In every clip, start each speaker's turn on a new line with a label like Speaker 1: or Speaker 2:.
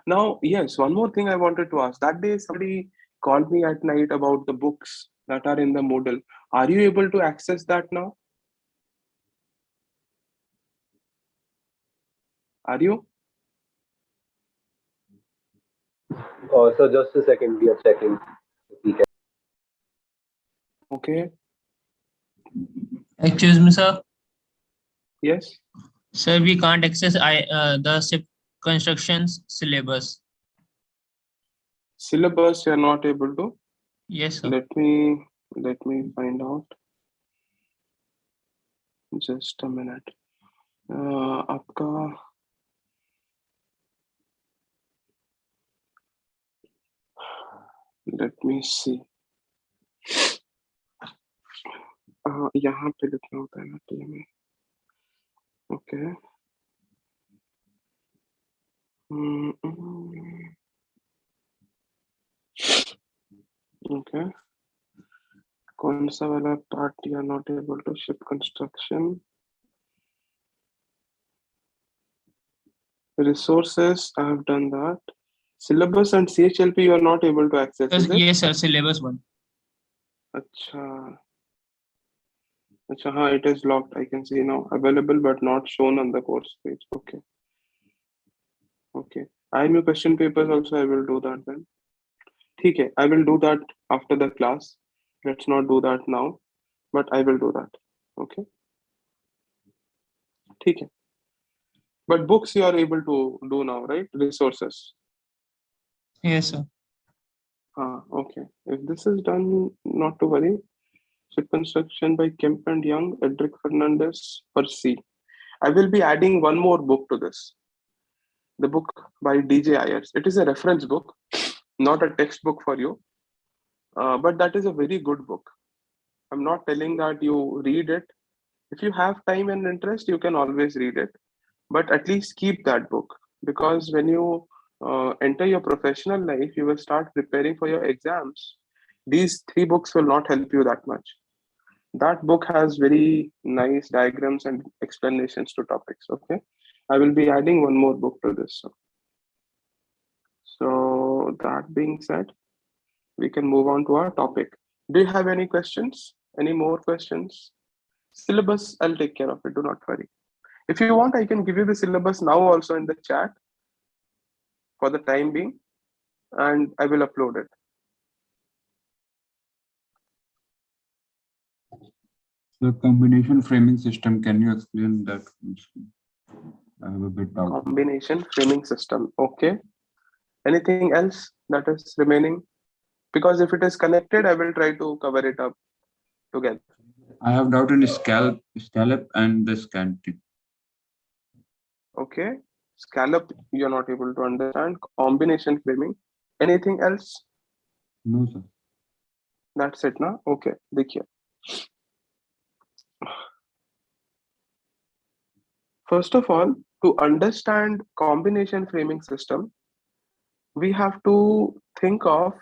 Speaker 1: Now, yes, one more thing I wanted to ask. That day, somebody called me at night about the books that are in the Moodle. Are you able to access that now? Are you?
Speaker 2: So just a second, we are checking if we can.
Speaker 1: Okay.
Speaker 3: Excuse me, sir.
Speaker 1: Yes.
Speaker 3: Sir, we can't access the ship constructions syllabus.
Speaker 1: Syllabus you are not able to.
Speaker 3: Yes, sir.
Speaker 1: Let me find out. Just a minute. आपका let me see. यहाँ पे लिखना होता है ना T में. Okay. Okay. कौन सा वाला part you are not able to ship construction? Resources, I have done that. Syllabus and CHLP you are not able to access, is it?
Speaker 3: Yes, sir. Syllabus one.
Speaker 1: अच्छा. हाँ, it is locked. I can see now. Available but not shown on the course page. Okay. Okay. IMU question papers also I will do that then. ठीक है. I will do that after the class. Let's not do that now, but I will do that. Okay. ठीक है. But books you are able to do now, right? Resources.
Speaker 3: Yes, sir.
Speaker 1: Okay. If this is done, not to worry. Ship construction by Kemp and Young, Edric Fernandez, Percy. I will be adding one more book to this. The book by DJ Ayers. It is a reference book, not a textbook for you. But that is a very good book. I'm not telling that you read it. If you have time and interest, you can always read it. But at least keep that book, because when you enter your professional life, you will start preparing for your exams. These three books will not help you that much. That book has very nice diagrams and explanations to topics. Okay. I will be adding one more book to this. So that being said, we can move on to our topic. Do you have any questions? Any more questions? Syllabus, I'll take care of it. Do not worry. If you want, I can give you the syllabus now also in the chat for the time being, and I will upload it.
Speaker 4: The combination framing system, can you explain that? I have a bit doubt.
Speaker 1: Combination framing system. Okay. Anything else that is remaining? Because if it is connected, I will try to cover it up together.
Speaker 4: I have doubt in scallop and the scanty.
Speaker 1: Okay. Scallop, you're not able to understand. Combination framing. Anything else?
Speaker 4: No, sir.
Speaker 1: That's it now. Okay. देखिए. First of all, to understand combination framing system, we have to think of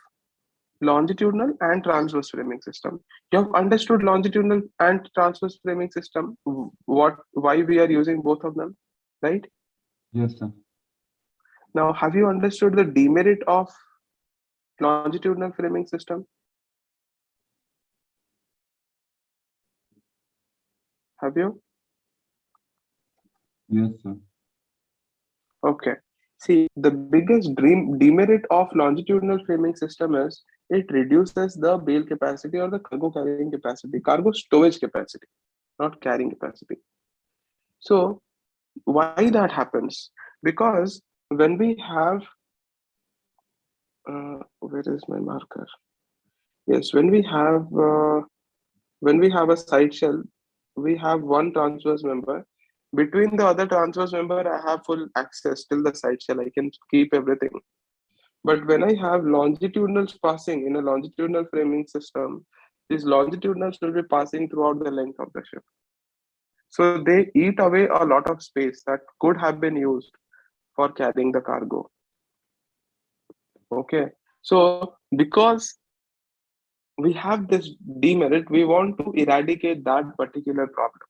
Speaker 1: longitudinal and transverse framing system. You have understood longitudinal and transverse framing system, why we are using both of them, right?
Speaker 4: Yes, sir.
Speaker 1: Now, have you understood the demerit of longitudinal framing system? Have you?
Speaker 4: Yes, sir.
Speaker 1: Okay. See, the biggest demerit of longitudinal framing system is it reduces the bale capacity or the cargo carrying capacity, cargo stowage capacity, not carrying capacity. So why that happens? Because when we have, where is my marker? Yes, when we have a side shell, we have one transverse member. Between the other transverse member, I have full access till the side shell. I can keep everything. But when I have longitudinals passing in a longitudinal framing system, these longitudinals will be passing throughout the length of the ship. So they eat away a lot of space that could have been used for carrying the cargo. Okay. So because we have this demerit, we want to eradicate that particular problem.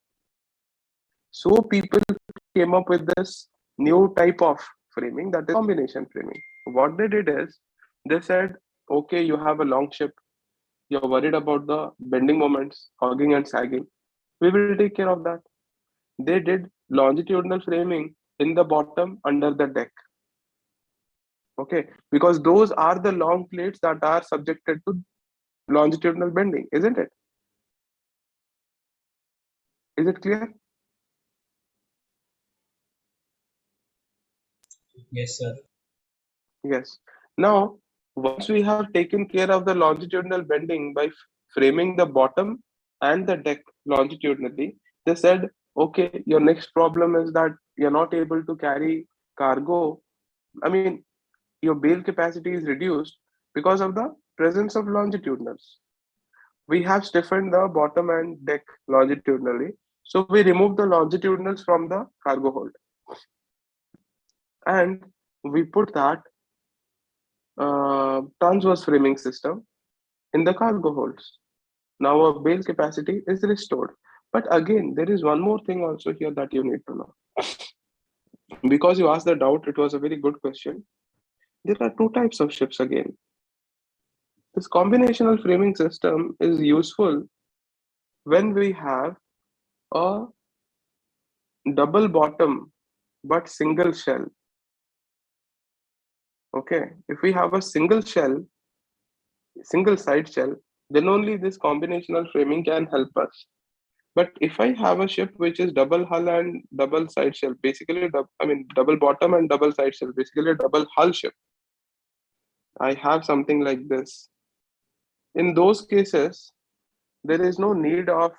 Speaker 1: So people came up with this new type of framing, that is combination framing. What they did is they said, okay, you have a long ship, you're worried about the bending moments, hogging and sagging. We will take care of that. They did longitudinal framing in the bottom under the deck. Okay, because those are the long plates that are subjected to longitudinal bending, isn't it? Is it clear?
Speaker 3: Yes, sir.
Speaker 1: Yes. Now, once we have taken care of the longitudinal bending by framing the bottom and the deck longitudinally, they said, okay, your next problem is that you're not able to carry cargo. I mean, your bale capacity is reduced because of the presence of longitudinals. We have stiffened the bottom and deck longitudinally. So we remove the longitudinals from the cargo hold. And we put that transverse framing system in the cargo holds. Now our bale capacity is restored. But again, there is one more thing also here that you need to know. Because you asked the doubt, it was a very good question. There are two types of ships again. This combinational framing system is useful when we have a double bottom but single shell. Okay, if we have a single shell, single side shell, then only this combinational framing can help us. But if I have a ship which is double hull and double side shell, basically, double bottom and double side shell, basically a double hull ship, I have something like this. In those cases, there is no need of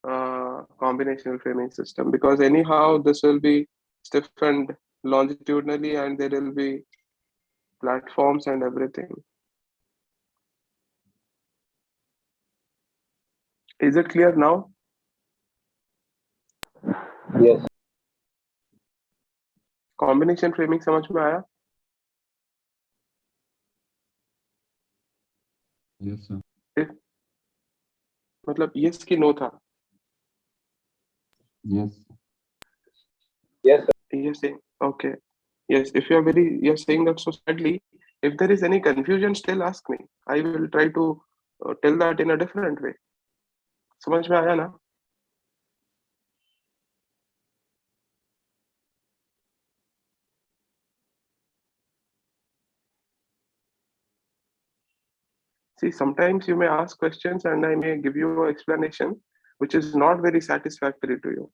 Speaker 1: combinational framing system, because anyhow this will be stiffened longitudinally and there will be platforms and everything. Is it clear now?
Speaker 2: Yes.
Speaker 1: Combination framing समझ में आया?
Speaker 4: Yes, sir.
Speaker 1: मतलब yes कि no था?
Speaker 4: Yes.
Speaker 2: Yes, sir.
Speaker 1: Yes, okay. Yes, if you're saying that so sadly, if there is any confusion, still ask me. I will try to tell that in a different way. समझ में आया ना? See, sometimes you may ask questions and I may give you an explanation which is not very satisfactory to you.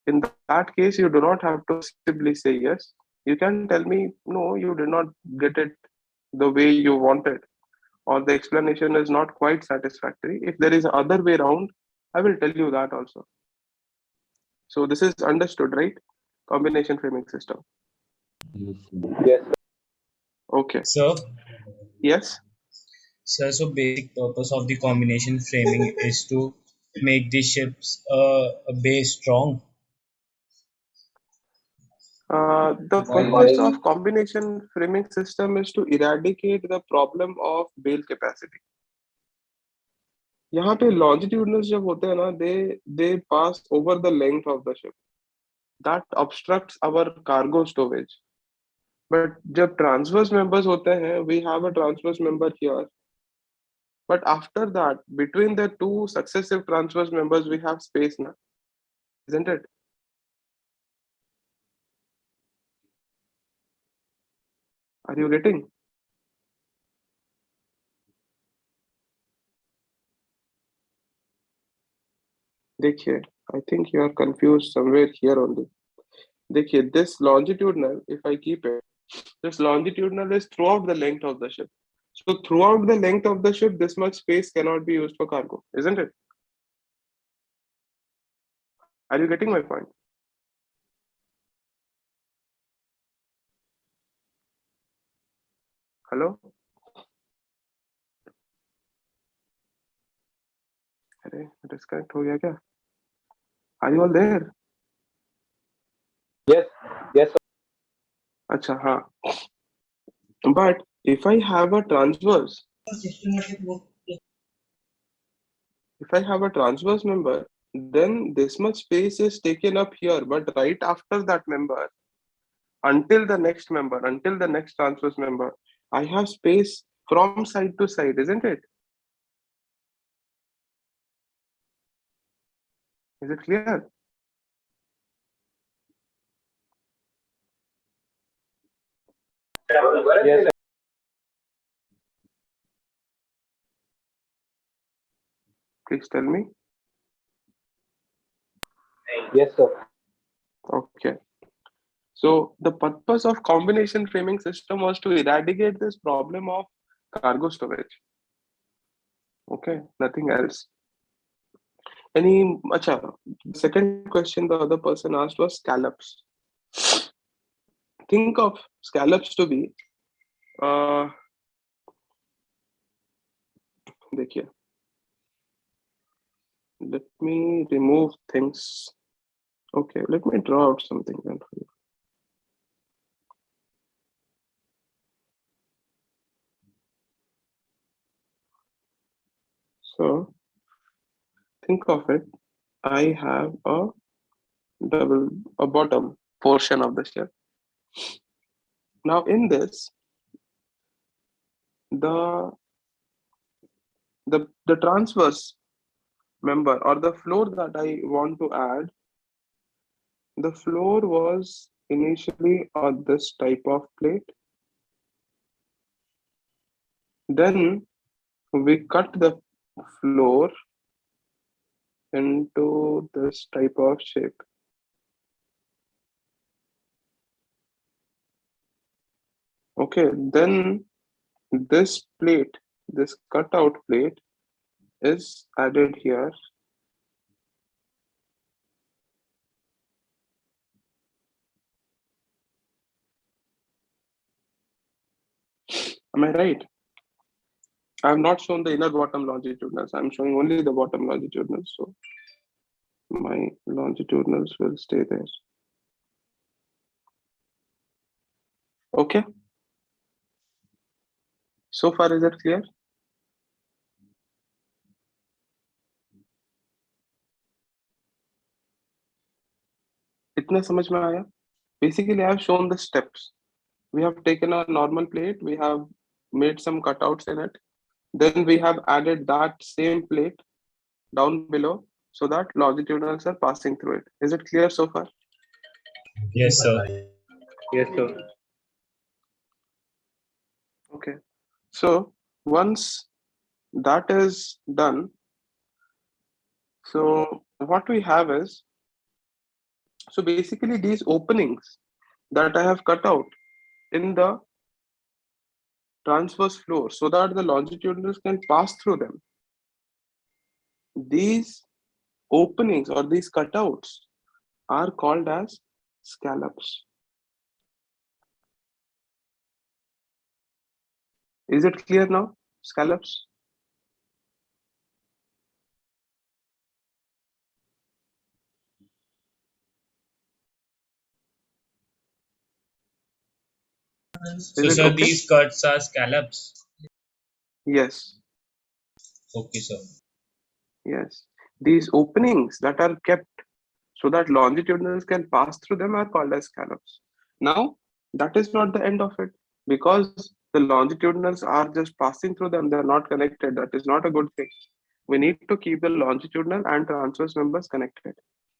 Speaker 1: In that case, you do not have to simply say yes. You can tell me, no, you did not get it the way you wanted, or the explanation is not quite satisfactory. If there is other way around, I will tell you that also. So this is understood, right? Combination framing system.
Speaker 4: Yes, sir.
Speaker 2: Yes, sir.
Speaker 1: Okay.
Speaker 3: Sir,
Speaker 1: Yes.
Speaker 3: sir, so basic purpose of the combination framing is to make the ships a base strong.
Speaker 1: The
Speaker 3: Why
Speaker 1: purpose
Speaker 2: Why?
Speaker 1: of combination framing system is to eradicate the problem of bale capacity. यहाँ पे longitudinals जब होते हैं ना, they pass over the length of the ship. That obstructs our cargo stowage. But जब transverse members होते हैं, we have a transverse member here. But after that, between the two successive transverse members, we have space now, isn't it? Are you getting? देखिए, I think you are confused somewhere here only. देखिए, this longitudinal, if I keep it, this longitudinal is throughout the length of the ship. So throughout the length of the ship, this much space cannot be used for cargo, isn't it? Are you getting my point? Hello? अरे disconnect हो गया क्या? Are you all there?
Speaker 2: Yes, yes, sir.
Speaker 1: अच्छा हाँ. But if I have a transverse, member, then this much space is taken up here. But right after that member, until the next member, until the next transverse member, I have space from side to side, isn't it? Is it clear?
Speaker 2: Yes,
Speaker 1: Please tell me.
Speaker 2: yes, sir.
Speaker 1: Okay. So the purpose of combination framing system was to eradicate this problem of cargo storage. Okay, nothing else. Acha, the second question the other person asked was scallops. Think of scallops to be, देखिए, let me remove things. Okay, let me draw out something then for you. So think of it. I have a bottom portion of the ship. Now in this, the transverse member or the floor that I want to add, the floor was initially on this type of plate. Then we cut the floor into this type of shape. Okay, then this plate, this cutout plate is added here. Am I right? I have not shown the inner bottom longitudinals. I'm showing only the bottom longitudinals. So my longitudinals will stay there. Okay. So far, is it clear? इतना समझ में आया? Basically, I have shown the steps. We have taken a normal plate. We have made some cutouts in it. Then we have added that same plate down below so that longitudinals are passing through it. Is it clear so far?
Speaker 3: Yes, sir.
Speaker 2: Yes, sir.
Speaker 1: Okay. So once that is done, so what we have is, so basically these openings that I have cut out in the transverse floor so that the longitudinals can pass through them. These openings or these cutouts are called as scallops. Is it clear now? Scallops?
Speaker 3: So,
Speaker 1: Is it
Speaker 3: sir,
Speaker 1: okay?
Speaker 3: these cuts are scallops.
Speaker 1: Yes.
Speaker 3: Okay, sir.
Speaker 1: Yes. These openings that are kept so that longitudinals can pass through them are called as scallops. Now, that is not the end of it, because the longitudinals are just passing through them, they're not connected. That is not a good thing. We need to keep the longitudinal and transverse members connected.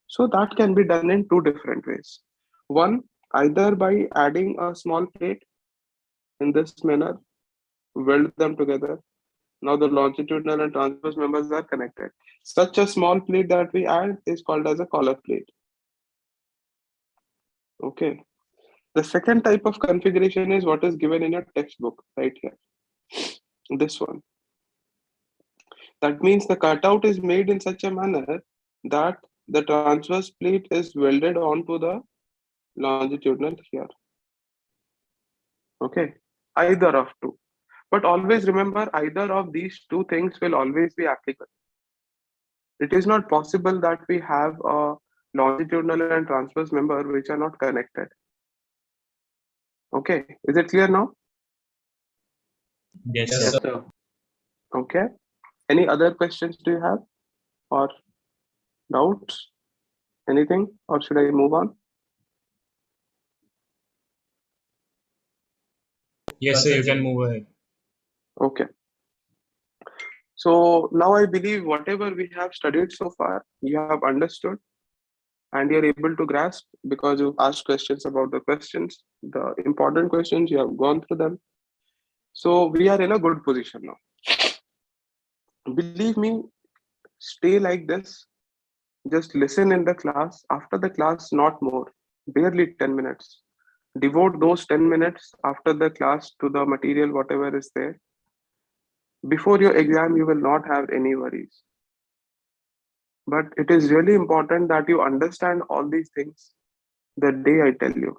Speaker 1: So that can be done in two different ways. One, either by adding a small plate in this manner, weld them together. Now the longitudinal and transverse members are connected. Such a small plate that we add is called as a collar plate. Okay. The second type of configuration is what is given in your textbook right here. This one. That means the cutout is made in such a manner that the transverse plate is welded onto the longitudinal here. Okay. Either of two. But always remember, either of these two things will always be applicable. It is not possible that we have a longitudinal and transverse member which are not connected. Okay. Is it clear now?
Speaker 3: Yes,
Speaker 2: Yes,
Speaker 3: sir.
Speaker 2: sir.
Speaker 1: Okay. Any other questions do you have or doubts? Anything, or should I move on?
Speaker 3: Yes, sir, you can move ahead.
Speaker 1: Okay. So now I believe whatever we have studied so far, you have understood and you're able to grasp because you asked questions about the questions, the important questions, you have gone through them. So we are in a good position now. Believe me, stay like this. Just listen in the class. After the class, not more, barely 10 minutes. Devote those 10 minutes after the class to the material, whatever is there. Before your exam, you will not have any worries. But it is really important that you understand all these things the day I tell you.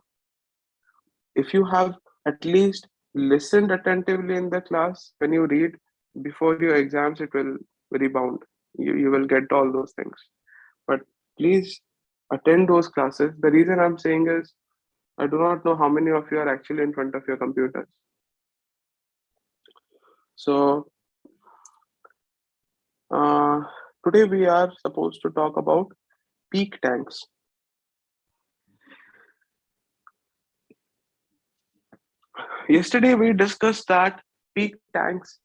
Speaker 1: If you have at least listened attentively in the class when you read before your exams, it will rebound. You will get all those things. But please attend those classes. The reason I'm saying is I do not know how many of you are actually in front of your computers. So today we are supposed to talk about peak tanks. Yesterday we discussed that peak tanks,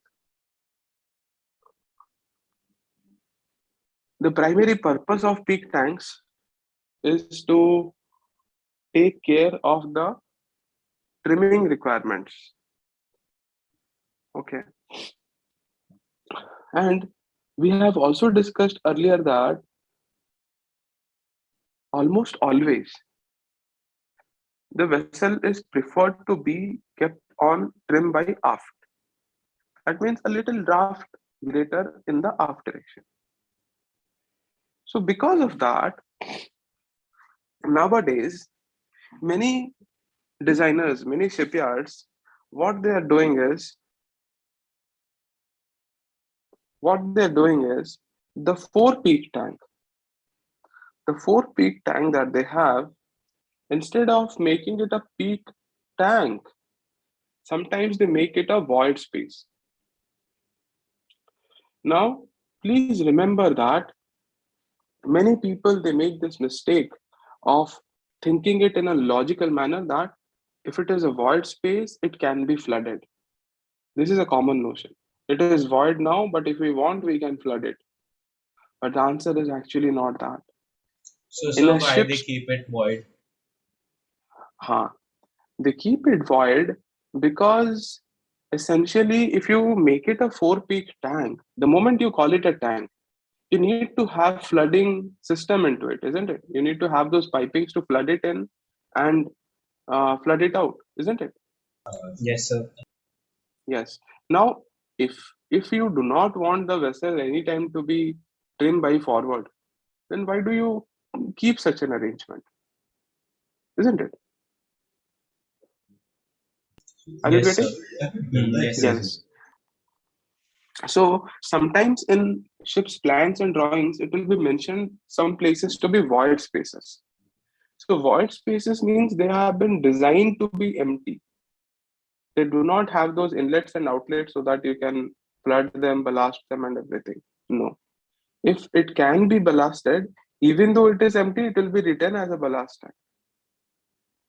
Speaker 1: the primary purpose of peak tanks is to take care of the trimming requirements. Okay. And we have also discussed earlier that almost always the vessel is preferred to be kept on trim by aft. That means a little draft greater in the aft direction. So because of that, nowadays, many designers, many shipyards, what they are doing is the four peak tank that they have, instead of making it a peak tank, sometimes they make it a void space. Now, please remember that many people they make this mistake of thinking it in a logical manner that if it is a void space, it can be flooded. This is a common notion. It is void now, but if we want, we can flood it. But the answer is actually not that.
Speaker 3: So,
Speaker 1: In
Speaker 3: sir,
Speaker 1: a
Speaker 3: why they
Speaker 1: ship's,
Speaker 3: keep it void?
Speaker 1: huh, they keep it void because essentially, if you make it a four peak tank, the moment you call it a tank, you need to have flooding system into it, isn't it? You need to have those pipings to flood it in and flood it out, isn't it?
Speaker 3: Yes, sir.
Speaker 1: Yes. Now, if you do not want the vessel anytime to be trimmed by forward, then why do you keep such an arrangement? Isn't it? Are you
Speaker 3: Yes, sir.
Speaker 1: getting?
Speaker 3: Yes, sir.
Speaker 1: Yes. So sometimes in ships' plans and drawings, it will be mentioned some places to be void spaces. So void spaces means they have been designed to be empty. They do not have those inlets and outlets so that you can flood them, ballast them, and everything. No. If it can be ballasted, even though it is empty, it will be written as a ballast tank.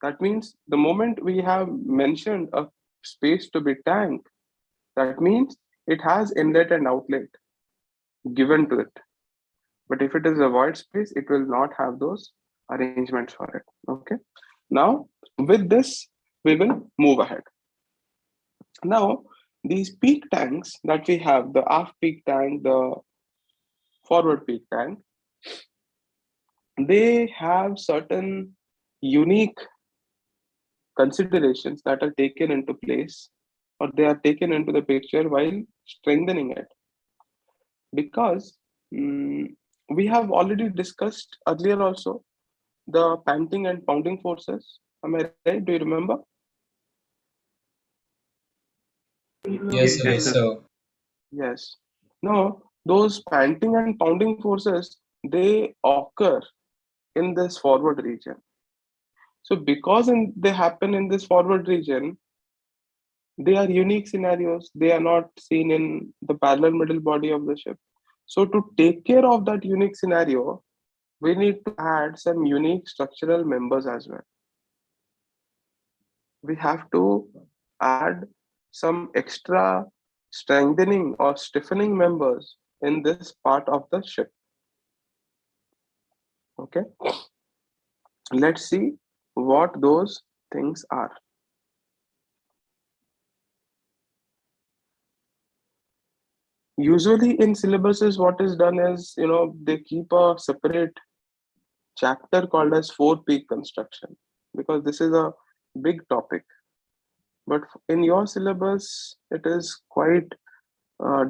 Speaker 1: That means the moment we have mentioned a space to be tank, that means it has inlet and outlet given to it. But if it is a void space, it will not have those arrangements for it. Okay. Now, with this, we will move ahead. Now, these peak tanks that we have, the aft peak tank, the forward peak tank, they have certain unique considerations that are taken into place or they are taken into the picture while strengthening it. Because we have already discussed earlier also the panting and pounding forces. Am I right? Do you remember?
Speaker 3: Yes, sir. Yes, sir.
Speaker 1: Yes. No, those panting and pounding forces they occur in this forward region. So because they happen in this forward region, they are unique scenarios. They are not seen in the parallel middle body of the ship. So to take care of that unique scenario, we need to add some unique structural members as well. We have to add some extra strengthening or stiffening members in this part of the ship. Okay, let's see what those things are. Usually in syllabuses, what is done is, they keep a separate chapter called as four-peak construction, because this is a big topic. But in your syllabus, it is quite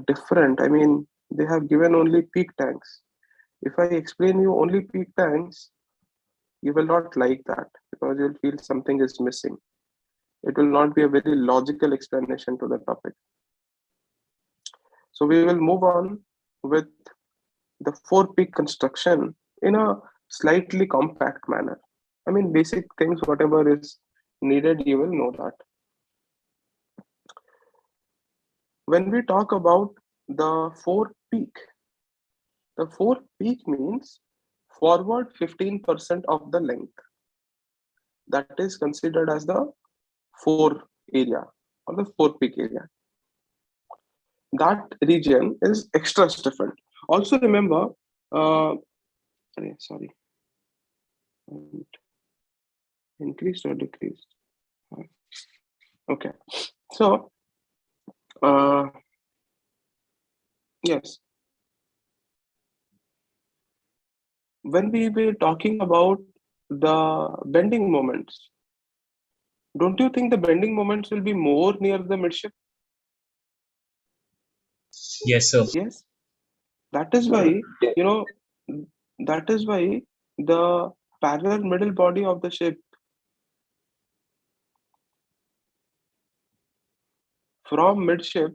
Speaker 1: different. I mean, they have given only peak tanks. If I explain you only peak tanks, you will not like that, because you'll feel something is missing. It will not be a very logical explanation to the topic. So we will move on with the four-peak construction in a slightly compact manner. I mean, basic things, whatever is needed, you will know that. When we talk about the four-peak means forward 15% of the length. That is considered as the fore area or the four-peak area. That region is extra stiffened. Also remember, sorry, increased or decreased? Okay, so yes, when we were talking about the bending moments, don't you think the bending moments will be more near the midship?
Speaker 3: Yes, sir.
Speaker 1: Yes, that is why, that is why the parallel middle body of the ship from midship,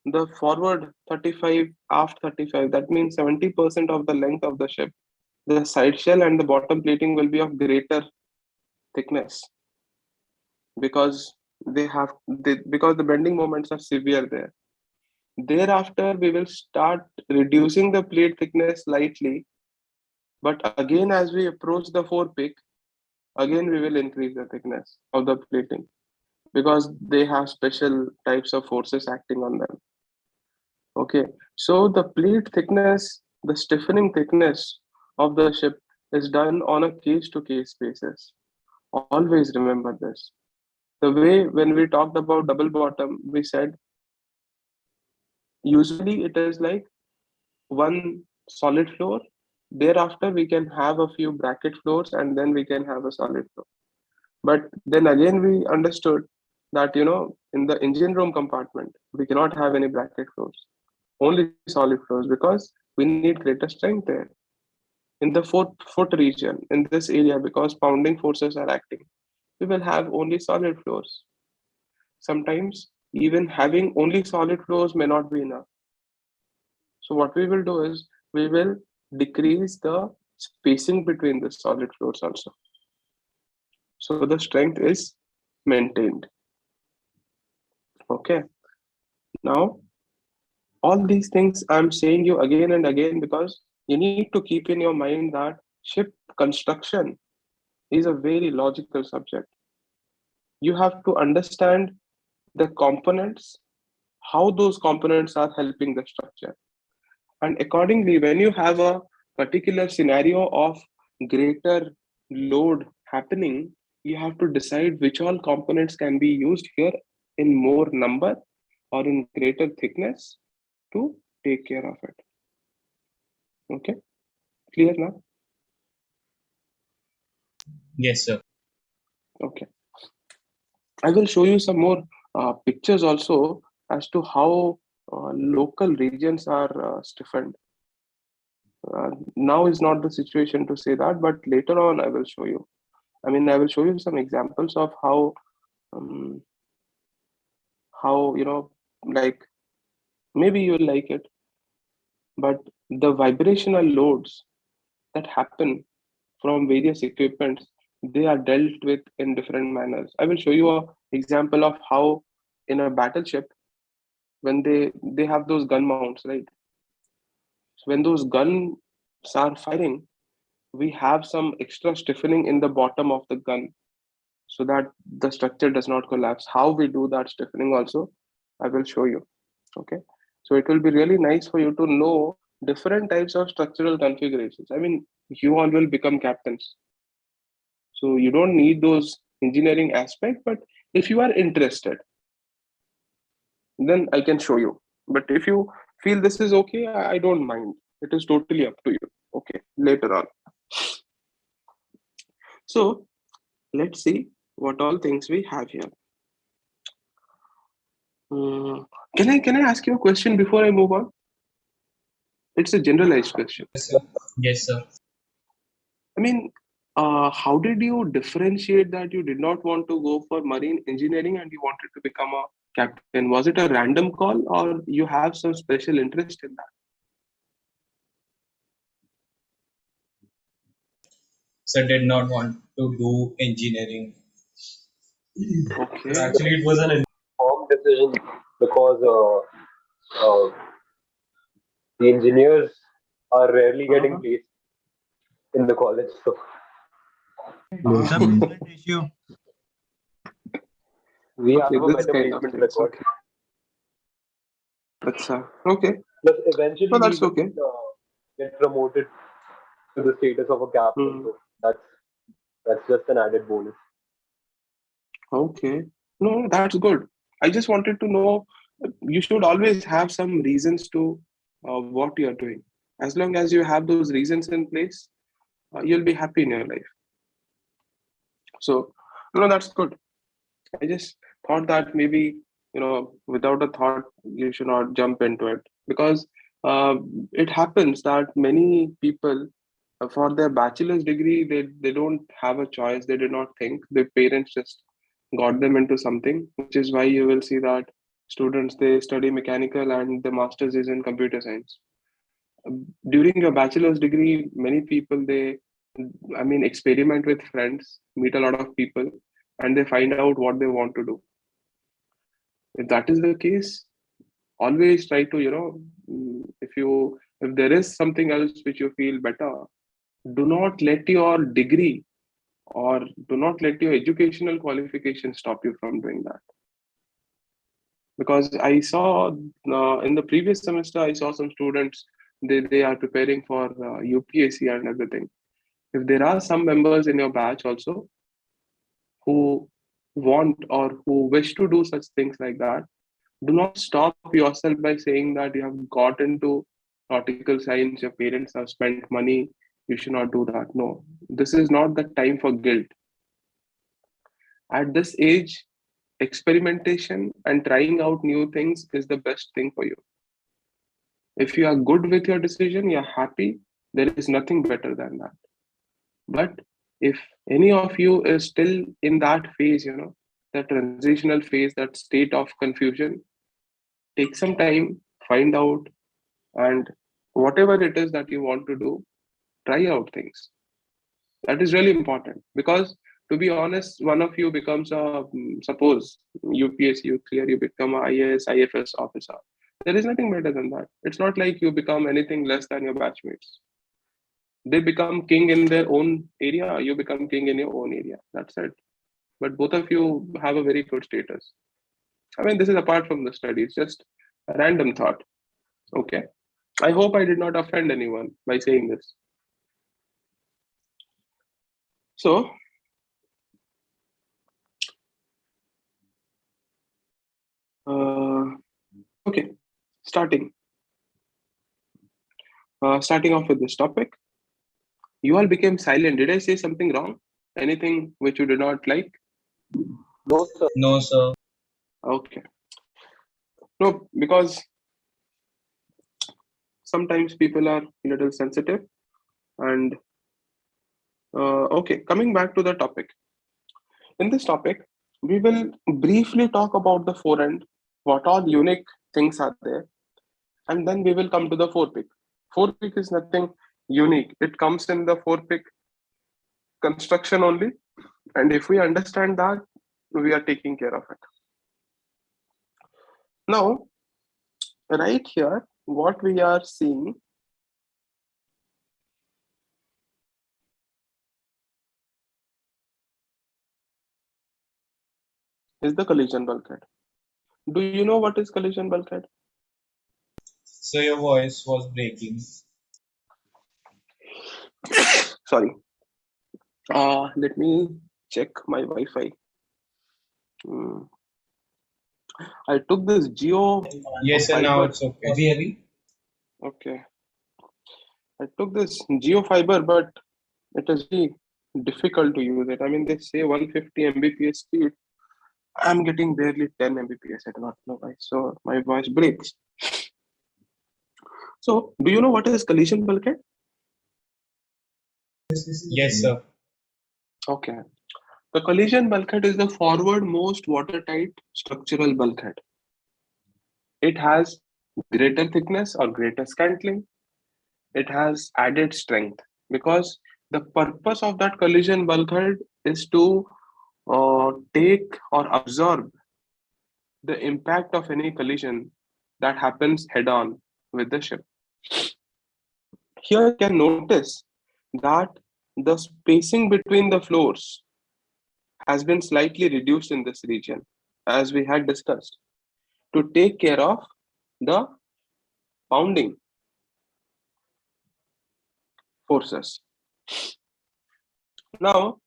Speaker 1: the forward 35, aft 35, that means 70% of the length of the ship, the side shell and the bottom plating will be of greater thickness, because because the bending moments are severe there. Thereafter, we will start reducing the plate thickness slightly, but again, as we approach the forepeak, again we will increase the thickness of the plating, because they have special types of forces acting on them. Okay, so the plate thickness, the stiffening thickness of the ship is done on a case to case basis. Always remember this. The way when we talked about double bottom, we said usually it is like one solid floor. Thereafter, we can have a few bracket floors and then we can have a solid floor. But then again, we understood that, in the engine room compartment, we cannot have any bracket floors, only solid floors, because we need greater strength there. In the foot region, in this area, because pounding forces are acting, we will have only solid floors. Sometimes even having only solid floors may not be enough. So what we will do is we will decrease the spacing between the solid floors also. So the strength is maintained. Okay. Now, all these things I'm saying you again and again, because you need to keep in your mind that ship construction is a very logical subject. You have to understand the components, how those components are helping the structure. And accordingly, when you have a particular scenario of greater load happening, you have to decide which all components can be used here in more number or in greater thickness to take care of it. Okay, clear now?
Speaker 3: Yes, sir.
Speaker 1: Okay, I will show you some more pictures also as to how local regions are stiffened. Now is not the situation to say that, but later on I will show you. I mean, I will show you some examples of how like maybe you'll like it, but the vibrational loads that happen from various equipments, they are dealt with in different manners. I will show you an example of how in a battleship, when they have those gun mounts, right? So when those guns are firing, we have some extra stiffening in the bottom of the gun so that the structure does not collapse. How we do that stiffening also, I will show you. Okay. So it will be really nice for you to know different types of structural configurations. I mean, you all will become captains. So you don't need those engineering aspect, but if you are interested, then I can show you. But if you feel this is okay, I don't mind. It is totally up to you. Okay, later on. So let's see what all things we have here. Hmm, can I ask you a question before I move on? It's a generalized question.
Speaker 3: Yes, sir. Yes, sir.
Speaker 1: I mean, how did you differentiate that you did not want to go for marine engineering and you wanted to become a captain? Was it a random call or you have some special interest in
Speaker 3: Sir did not want to do engineering.
Speaker 1: that?
Speaker 3: So
Speaker 1: Okay.
Speaker 3: actually, it was an
Speaker 2: Informed decision because the engineers are rarely getting
Speaker 1: Uh-huh.
Speaker 2: placed in the college. So
Speaker 5: The
Speaker 1: Uh-huh.
Speaker 5: placement ratio.
Speaker 2: we have
Speaker 1: Okay,
Speaker 2: a
Speaker 1: this
Speaker 2: better
Speaker 1: kind of
Speaker 2: placement
Speaker 1: things.
Speaker 2: record.
Speaker 1: Okay. Okay.
Speaker 2: Plus, eventually
Speaker 1: No,
Speaker 2: we
Speaker 1: that's
Speaker 2: will
Speaker 1: okay.
Speaker 2: get promoted to the status of a captain.
Speaker 1: Hmm.
Speaker 2: So that's just an added bonus.
Speaker 1: Okay. No, that's good. I just wanted to know you should always have some reasons to what you're doing. As long as you have those reasons in place, you'll be happy in your life. So, no, that's good. I just thought that maybe, without a thought, you should not jump into it because uh, it happens that many people, for their bachelor's degree, they don't have a choice. They did not think. Their parents just got them into something, which is why you will see that students they study mechanical and the master's is in computer science. During your bachelor's degree, many people I mean, experiment with friends, meet a lot of people, and they find out what they want to do. If that is the case, always try to if there is something else which you feel better, do not let your degree or do not let your educational qualification stop you from doing that. Because I saw in the previous semester I saw some students, they are preparing for UPSC and everything. If there are some members in your batch also who want or who wish to do such things like that, do not stop yourself by saying that you have got into nautical science, your parents have spent money, you should not do that. No, this is not the time for guilt. At this age, experimentation and trying out new things is the best thing for you. If you are good with your decision, you're happy, there is nothing better than that. But if any of you is still in that phase, that transitional phase, that state of confusion, take some time, find out, and whatever it is that you want to do, try out things. That is really important because, to be honest, one of you becomes suppose UPSC, you clear, you become a IAS, IFS officer. There is nothing better than that. It's not like you become anything less than your batchmates. They become king in their own area, you become king in your own area. That's it. But both of you have a very good status. I mean, this is apart from the study, it's just a random thought. Okay. I hope I did not offend anyone by saying this. So, okay, starting. Starting off with this topic, you all became silent. Did I say something wrong? Anything which you did not like?
Speaker 2: No, sir.
Speaker 3: no, sir.
Speaker 1: Okay. No, because sometimes people are a little sensitive. And okay, coming back to the topic. In this topic, we will briefly talk about the forend, what all unique things are there, and then we will come to the forepeak. Forepeak is nothing unique. It comes in the forepeak construction only. And if we understand that, we are taking care of it. Now, right here, what we are seeing is the collision bulkhead. Do you know what is collision bulkhead?
Speaker 3: So your voice was breaking.
Speaker 1: Sorry. Let me check my Wi-Fi. Hmm. I took this Geo
Speaker 3: Yes, sir. Now
Speaker 1: fiber.
Speaker 3: it's okay.
Speaker 1: Okay. I took this Geo fiber, but it is very difficult to use it. I mean, they say 150 Mbps speed. I'm getting barely 10 Mbps. I do not know why. So my voice breaks. So, do you know what is collision bulkhead?
Speaker 3: Yes, sir.
Speaker 1: Okay. The collision bulkhead is the forward-most watertight structural bulkhead. It has greater thickness or greater scantling. It has added strength because the purpose of that collision bulkhead is to take or absorb the impact of any collision that happens head on with the ship. Here you can notice that the spacing between the floors has been slightly reduced in this region, as we had discussed, to take care of the pounding forces. Now,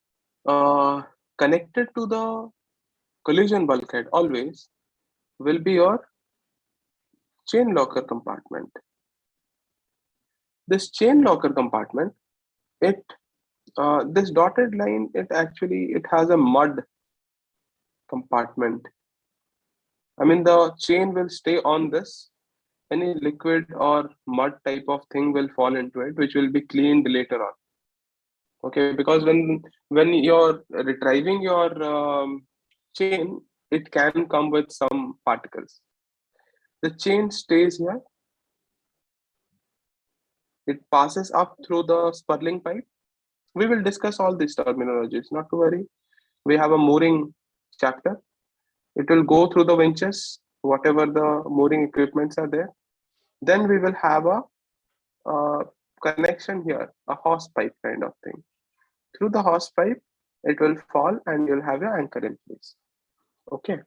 Speaker 1: connected to the collision bulkhead always will be your chain locker compartment. This chain locker compartment, it this dotted line, it has a mud compartment. I mean, the chain will stay on this. Any liquid or mud type of thing will fall into it, which will be cleaned later on. Okay, because when you're retrieving your chain, it can come with some particles. The chain stays here. It passes up through the spurling pipe. We will discuss all these terminologies. Not to worry. We have a mooring chapter. It will go through the winches, whatever the mooring equipments are there. Then we will have a connection here, a hose pipe kind of thing. Through the hose pipe, it will fall and you'll have your anchor in place. Okay,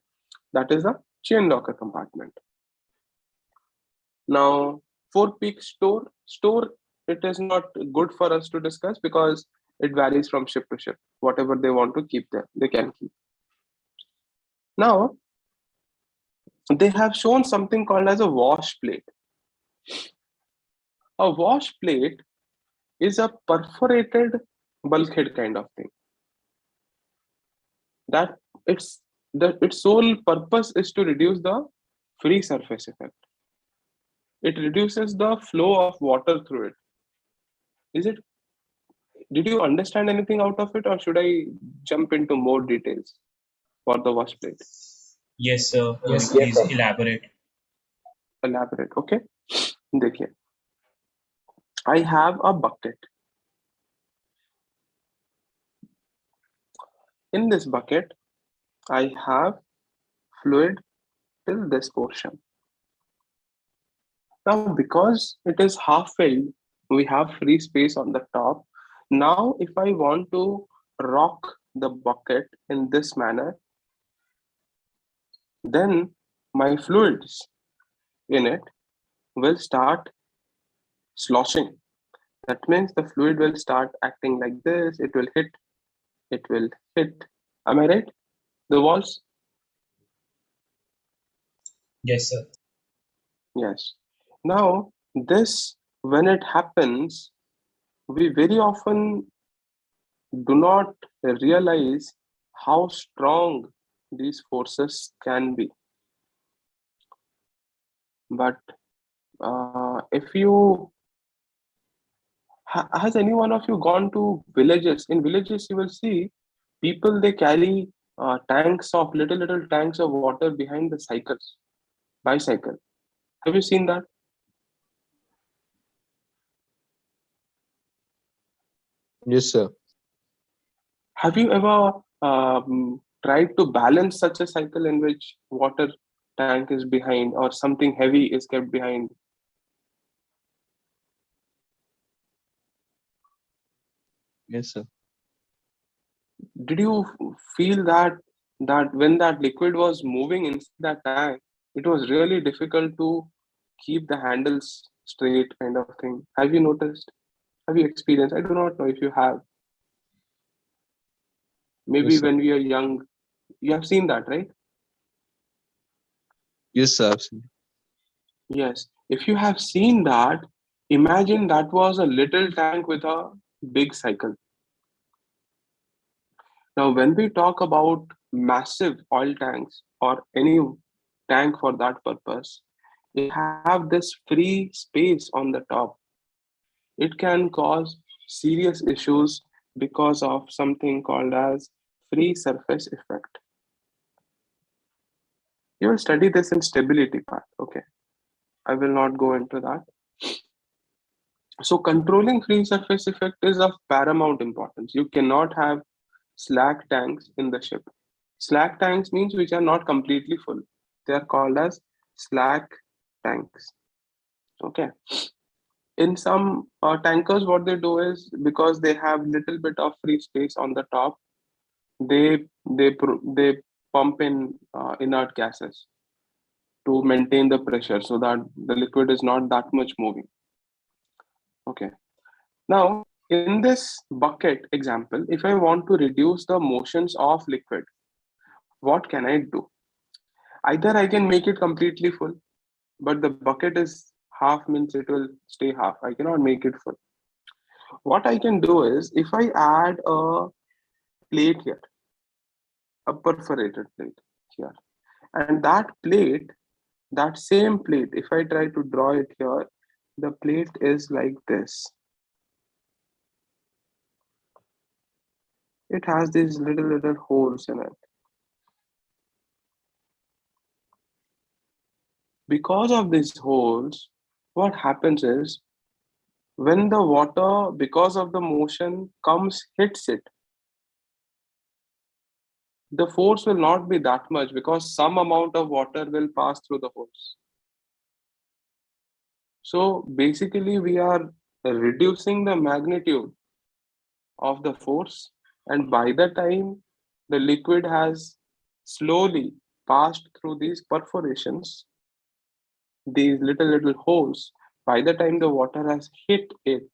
Speaker 1: that is the chain locker compartment. Now, four-peak store, it is not good for us to discuss because it varies from ship to ship. Whatever they want to keep there, they can keep. Now, they have shown something called as a wash plate. A wash plate is a perforated bulkhead kind of thing. That its sole purpose is to reduce the free surface effect. It reduces the flow of water through it. Is it? Did you understand anything out of it, or should I jump into more details for the wash plate?
Speaker 3: Yes, sir. Could you
Speaker 2: Yes,
Speaker 3: please
Speaker 2: sir.
Speaker 3: elaborate?
Speaker 1: Elaborate. Okay. देखिए, I have a bucket. In this bucket, I have fluid till this portion. Now, because it is half filled, we have free space on the top. Now, if I want to rock the bucket in this manner, then my fluids in it will start sloshing. That means the fluid will start acting like this. It will hit. It will hit. Am I right? The walls?
Speaker 3: Yes, sir.
Speaker 1: Yes. Now, this, when it happens, we very often do not realize how strong these forces can be. But if you has any one of you gone to villages? In villages, you will see people, they carry tanks of little tanks of water behind the cycles, bicycle. Have you seen that?
Speaker 5: Yes, sir.
Speaker 1: Have you ever tried to balance such a cycle in which water tank is behind or something heavy is kept behind?
Speaker 5: Yes, sir.
Speaker 1: Did you feel that that when that liquid was moving inside that tank, it was really difficult to keep the handles straight, kind of thing. Have you noticed? Have you experienced? I do not know if you have. Maybe
Speaker 5: Yes, sir.
Speaker 1: when we are young, you have seen that, right?
Speaker 5: Yes, sir. I've seen.
Speaker 1: Yes. If you have seen that, imagine that was a little tank with a big cycle. Now, when we talk about massive oil tanks or any tank for that purpose, it have this free space on the top. It can cause serious issues because of something called as free surface effect. You will study this in stability part. Okay, I will not go into that. So controlling free surface effect is of paramount importance. You cannot have slack tanks in the ship. Slack tanks means which are not completely full. They are called as slack tanks. Okay. In some tankers, what they do is because they have little bit of free space on the top, they pump in inert gases to maintain the pressure so that the liquid is not that much moving. Okay. Now, in this bucket example, if I want to reduce the motions of liquid, what can I do? Either I can make it completely full, but the bucket is half, means it will stay half. I cannot make it full. What I can do is if I add a plate here, a perforated plate here, and that same plate, if I try to draw it here, the plate is like this. It has these little holes in it. Because of these holes, what happens is when the water, because of the motion, comes, hits it, the force will not be that much because some amount of water will pass through the holes. So basically, we are reducing the magnitude of the force, and by the time the liquid has slowly passed through these perforations, these little holes, by the time the water has hit it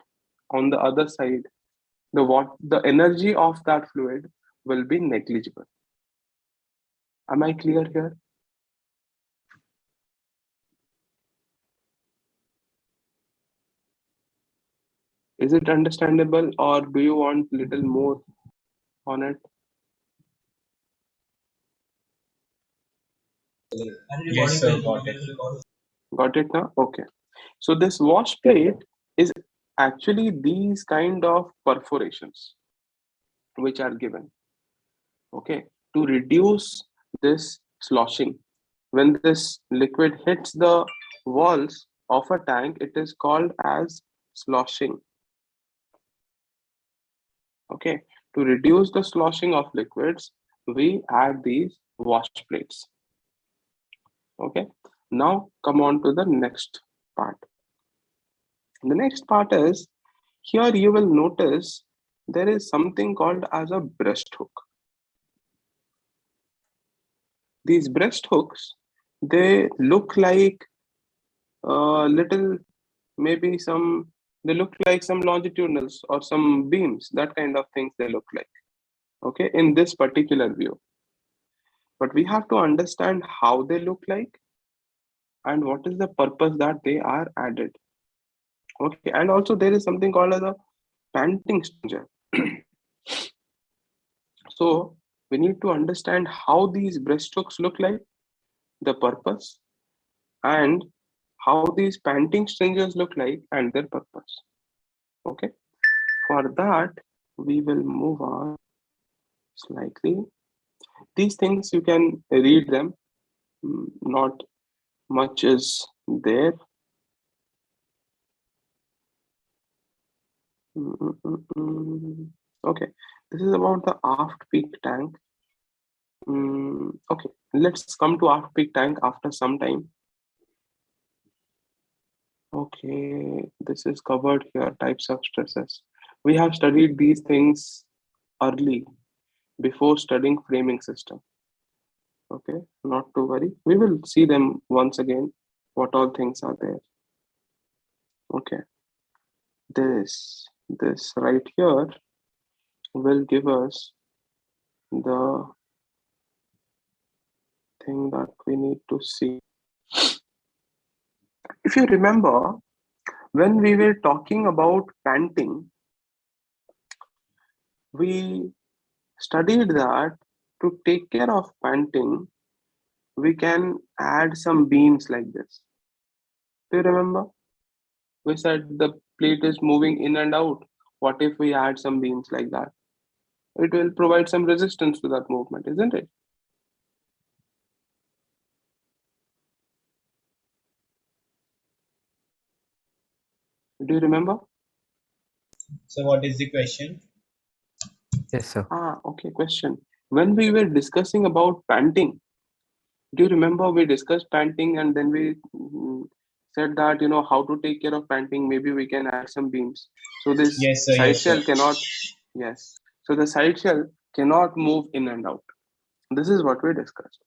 Speaker 1: on the other side, the energy of that fluid will be negligible. Am I clear here? Is it understandable, or do you want little more on it?
Speaker 3: Yes, sir, got it.
Speaker 1: Got it now? Okay. So this wash plate is actually these kind of perforations which are given, okay, to reduce this sloshing. When this liquid hits the walls of a tank, it is called as sloshing. Okay, to reduce the sloshing of liquids, we add these wash plates. Okay, now come on to the next part. The next part is, here you will notice there is something called as a breast hook. These breast hooks, they look like little, maybe some, they look like some longitudinals or some beams, that kind of things they look like, okay, in this particular view. But we have to understand how they look like and what is the purpose that they are added. Okay, and also there is something called as a panting stringer. So we need to understand how these breast hooks look like, the purpose, and how these panting stringers look like and their purpose. Okay, for that we will move on slightly. These things you can read them, not much is there. Okay, this is about the aft peak tank. Okay, let's come to aft peak tank after some time. Okay, this is covered here, types of stresses. We have studied these things early before studying framing system. Okay, not to worry. We will see them once again, what all things are there. Okay, this right here will give us the thing that we need to see. If you remember, when we were talking about panting, we studied that to take care of panting, we can add some beams like this. Do you remember? We said the plate is moving in and out. What if we add some beams like that? It will provide some resistance to that movement, isn't it? Do you remember?
Speaker 3: So what is the question?
Speaker 6: Yes, sir.
Speaker 1: Okay, question. When we were discussing about panting, do you remember we discussed panting and then we said that, how to take care of panting, maybe we can add some beams. So this
Speaker 3: Yes, sir.
Speaker 1: side
Speaker 3: Yes, sir.
Speaker 1: shell cannot, yes. So the side shell cannot move in and out. This is what we discussed.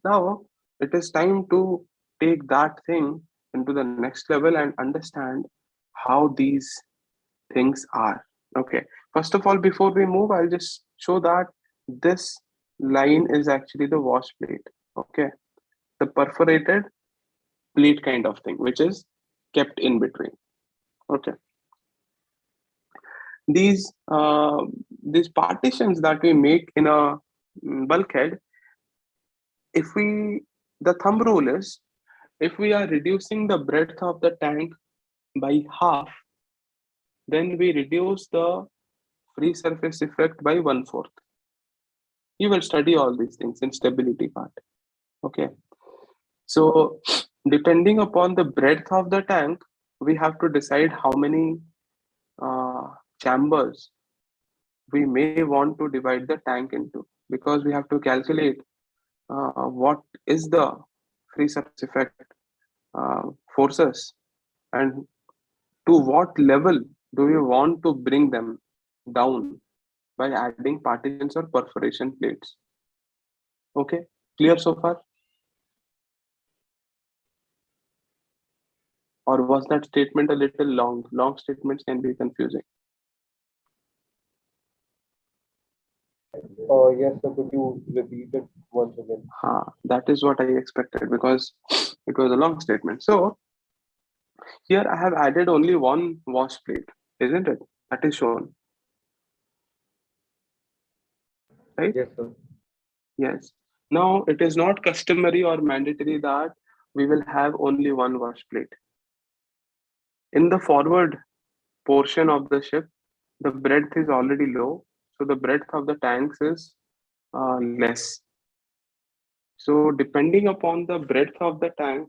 Speaker 1: Now it is time to take that thing into the next level and understand how these things are. Okay, first of all, before we move, I'll just show that this line is actually the wash plate. Okay, the perforated plate kind of thing, which is kept in between. Okay, these partitions that we make in a bulkhead, if we the thumb rule is, if we are reducing the breadth of the tank by half, then we reduce the free surface effect by 1/4. You will study all these things in stability part. Okay, so depending upon the breadth of the tank, we have to decide how many chambers we may want to divide the tank into, because we have to calculate what is the free surface effect forces, and to what level do we want to bring them down by adding partitions or perforation plates. Okay, clear so far? Or was that statement a little long? Long statements can be confusing.
Speaker 2: Yes, sir. Could you repeat it once again?
Speaker 1: That is what I expected, because it was a long statement. So here I have added only one wash plate, isn't it? That is shown, right?
Speaker 2: Yes, sir.
Speaker 1: Yes. Now it is not customary or mandatory that we will have only one wash plate. In the forward portion of the ship, the breadth is already low, so the breadth of the tanks is less. So depending upon the breadth of the tank,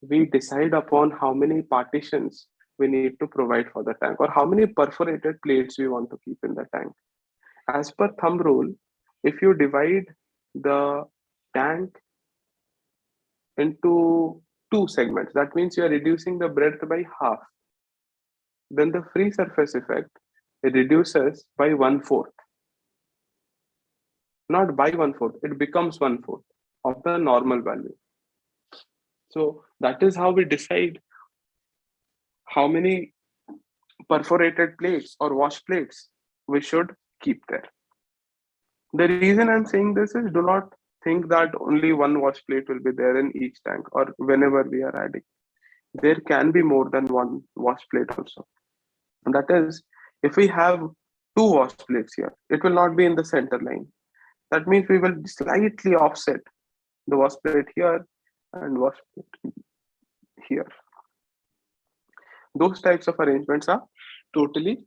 Speaker 1: we decide upon how many partitions we need to provide for the tank, or how many perforated plates we want to keep in the tank. As per thumb rule, if you divide the tank into two segments, that means you are reducing the breadth by half. Then the free surface effect reduces by 1/4. Not by 1/4, it becomes 1/4 of the normal value. So that is how we decide how many perforated plates or wash plates we should keep there. The reason I'm saying this is, do not think that only one wash plate will be there in each tank or whenever we are adding. There can be more than one wash plate also. And that is, if we have two wash plates here, it will not be in the center line. That means we will slightly offset the wash plate here and wash plate here. Those types of arrangements are totally